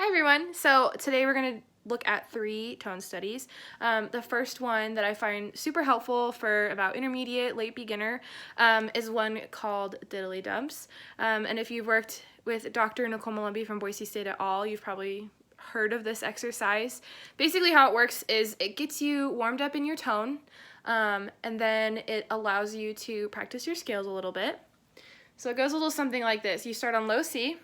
Hi everyone! So today we're going to look at 3 tone studies. The first one that I find super helpful for about intermediate, late beginner is one called Diddly Dumps. And if you've worked with Dr. Nicole Malumbi from Boise State at all, you've probably heard of this exercise. Basically how it works is it gets you warmed up in your tone, and then it allows you to practice your scales a little bit. So it goes a little something like this. You start on low C.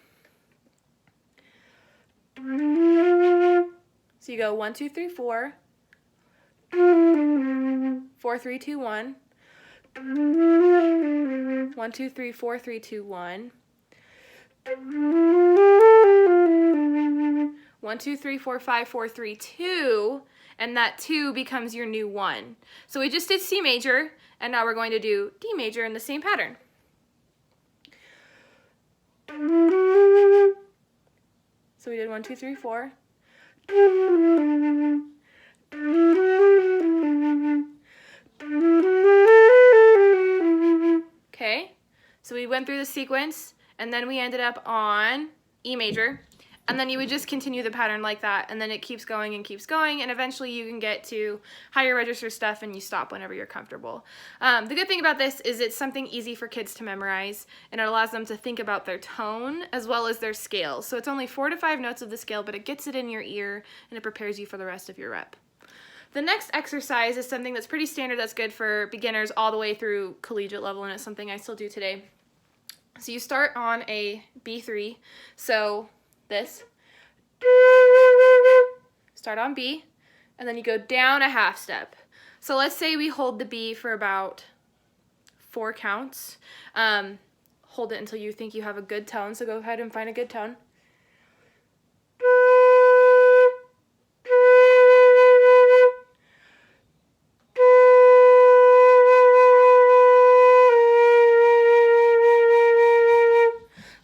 So you go 1, 2, 3, 4, 4, 3, 2, 1, 1, 2, 3, 4, 3, 2, 1, 1, 2, 3, 4, 5, 4, 3, 2, and that 2 becomes your new 1. So we just did C major, and now we're going to do D major in the same pattern. So we did 1, 2, 3, 4. Okay, so we went through the sequence, and then we ended up on E major, and then you would just continue the pattern like that, and then it keeps going, and eventually you can get to higher register stuff, and you stop whenever you're comfortable. The good thing about this is it's something easy for kids to memorize, and it allows them to think about their tone as well as their scales. So it's only 4 to 5 notes of the scale, but it gets it in your ear, and it prepares you for the rest of your rep. The next exercise is something that's pretty standard, that's good for beginners all the way through collegiate level, and it's something I still do today. So you start on a B3, so this. Start on B, and then you go down a half step. So let's say we hold the B for about 4 counts. Hold it until you think you have a good tone, so go ahead and find a good tone.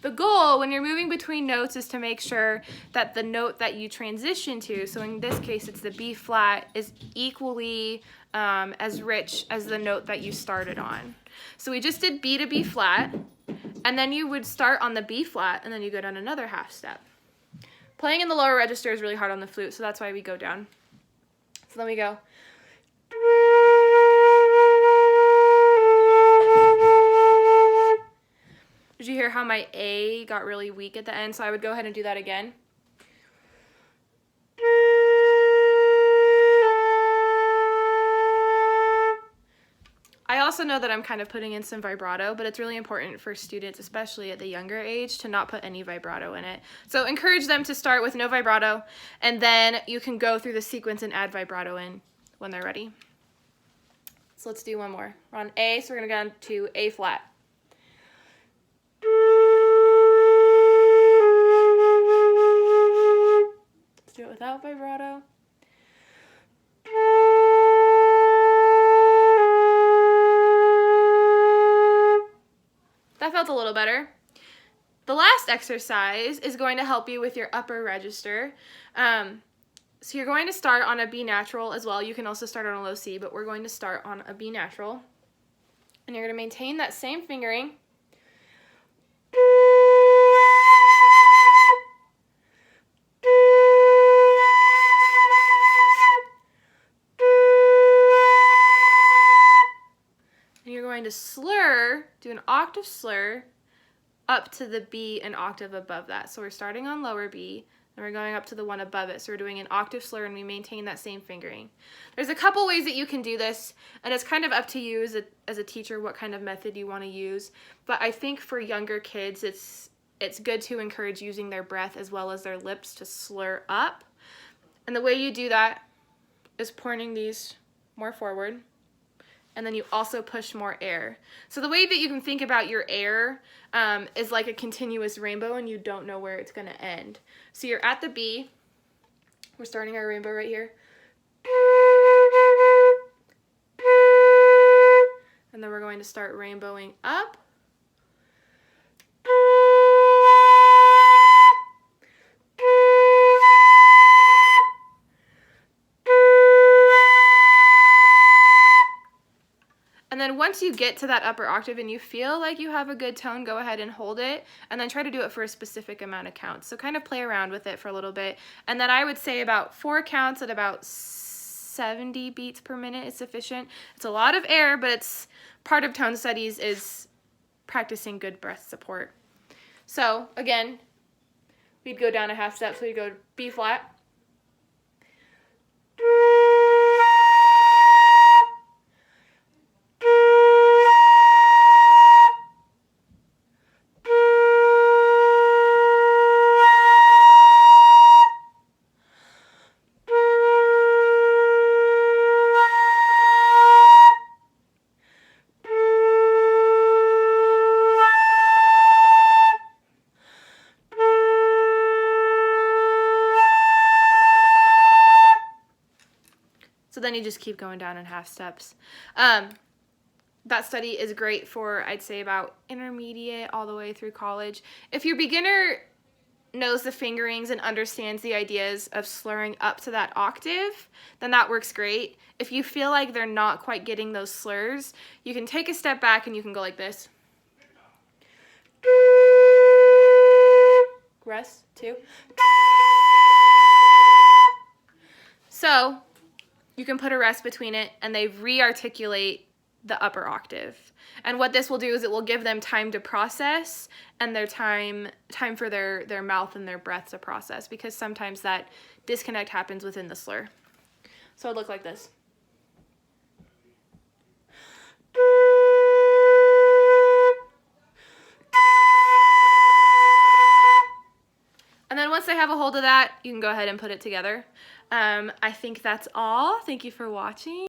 The goal when you're moving between notes is to make sure that the note that you transition to, so in this case it's the B flat, is equally as rich as the note that you started on. So we just did B to B flat, and then you would start on the B flat, and then you go down another half step. Playing in the lower register is really hard on the flute, so that's why we go down. So then we go. Did you hear how my A got really weak at the end? So I would go ahead and do that again. I also know that I'm kind of putting in some vibrato, but it's really important for students, especially at the younger age, to not put any vibrato in it. So encourage them to start with no vibrato, and then you can go through the sequence and add vibrato in when they're ready. So let's do one more. We're on A, so we're going to go down to A flat. Let's do it without vibrato. That felt a little better. The last exercise is going to help you with your upper register. So you're going to start on a B natural as well. You can also start on a low C, but we're going to start on a B natural. And you're going to maintain that same fingering. And you're going to slur, do an octave slur up to the B an octave above that. So we're starting on lower B, and we're going up to the one above it. So we're doing an octave slur, and we maintain that same fingering. There's a couple ways that you can do this, and it's kind of up to you as a teacher what kind of method you want to use. But I think for younger kids, it's good to encourage using their breath as well as their lips to slur up. And the way you do that is pointing these more forward, and then you also push more air. So the way that you can think about your air is like a continuous rainbow, and you don't know where it's going to end. So you're at the B. We're starting our rainbow right here. And then we're going to start rainbowing up. And then then once you get to that upper octave and you feel like you have a good tone, go ahead and hold it, and then try to do it for a specific amount of counts. So kind of play around with it for a little bit. And then I would say about 4 counts at about 70 beats per minute is sufficient. It's a lot of air, but it's part of tone studies is practicing good breath support. So again, we'd go down a half step, so we'd go B flat. So then you just keep going down in half steps. That study is great for, I'd say, about intermediate all the way through college. If your beginner knows the fingerings and understands the ideas of slurring up to that octave, then that works great. If you feel like they're not quite getting those slurs, you can take a step back and you can go like this. Rest, 2. So you can put a rest between it and they re-articulate the upper octave. And what this will do is it will give them time to process and their time for their mouth and their breath to process, because sometimes that disconnect happens within the slur. So it look like this. And then once they have a hold of that, you can go ahead and put it together. I think that's all. Thank you for watching.